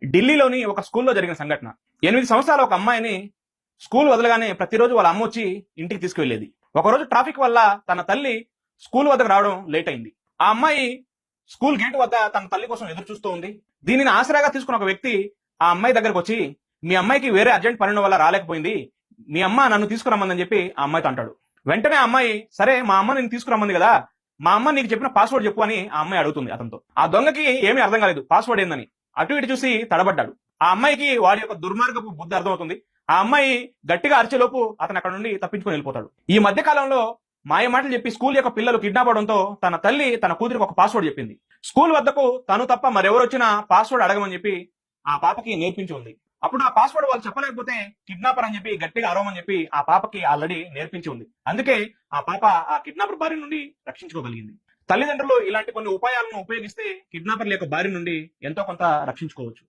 ఢిల్లీలోని ఒక స్కూల్లో జరిగిన సంఘటన. 8 సంవత్సరాల ఒక అమ్మాయిని స్కూల్ వదలగానే ప్రతిరోజు వాళ్ళ అమ్మ వచ్చి ఇంటికి తీసుకువెళ్ళేది. ఒకరోజు ట్రాఫిక్ వల్ల తన తల్లి స్కూల్ వద్దకు రావడం లేట్ అయింది. ఆ అమ్మాయి స్కూల్ గేట్ వద్ద తన తల్లి కోసం ఎదురు చూస్తూ ఉంది. దీనిని ఆసరాగా తీసుకున్న ఒక వ్యక్తి ఆ అమ్మాయి దగ్గరకు వచ్చి, మీ అమ్మాయికి వేరే అర్జెంట్ పని వల్ల రాలేకపోయింది, మీ అమ్మ నన్ను తీసుకురమ్మందని చెప్పి ఆ అమ్మాయితో అంటాడు. వెంటనే ఆ అమ్మాయి, సరే మా అమ్మ నేను తీసుకురమ్మంది కదా, మా అమ్మ నీకు చెప్పిన పాస్వర్డ్ చెప్పు అని ఆ అమ్మాయి అడుగుతుంది అతనితో. ఆ దొంగకి ఏమీ అర్థం కాలేదు పాస్వర్డ్ ఏందని. అటు ఇటు చూసి తడబడ్డాడు. ఆ అమ్మాయికి వాడి యొక్క దుర్మార్గపు బుద్ధి అర్థమవుతుంది. ఆ అమ్మాయి గట్టిగా అరిచేలోపు అతను అక్కడ నుండి తప్పించుకొని వెళ్ళిపోతాడు. ఈ మధ్య కాలంలో మాయ మాటలు చెప్పి స్కూల్ యొక్క పిల్లలు కిడ్నాప్ అవడంతో తన తల్లి తన కూతురికి ఒక పాస్వర్డ్ చెప్పింది. స్కూల్ వద్దకు తను తప్ప మరెవరు వచ్చినా పాస్వర్డ్ అడగమని చెప్పి ఆ పాపకి నేర్పించి ఉంది. అప్పుడు ఆ పాస్వర్డ్ వాళ్ళు చెప్పలేకపోతే కిడ్నాపర్ అని చెప్పి గట్టిగా అరవమని చెప్పి ఆ పాపకి ఆల్రెడీ నేర్పించి ఉంది. అందుకే ఆ పాప ఆ కిడ్నాపర్ బారి నుండి రక్షించుకోగలిగింది. తల్లిదండ్రులు ఇలాంటి కొన్ని ఉపాయాలను ఉపయోగిస్తే కిడ్నాపర్ల యొక్క బారి నుండి ఎంతో కొంత రక్షించుకోవచ్చు.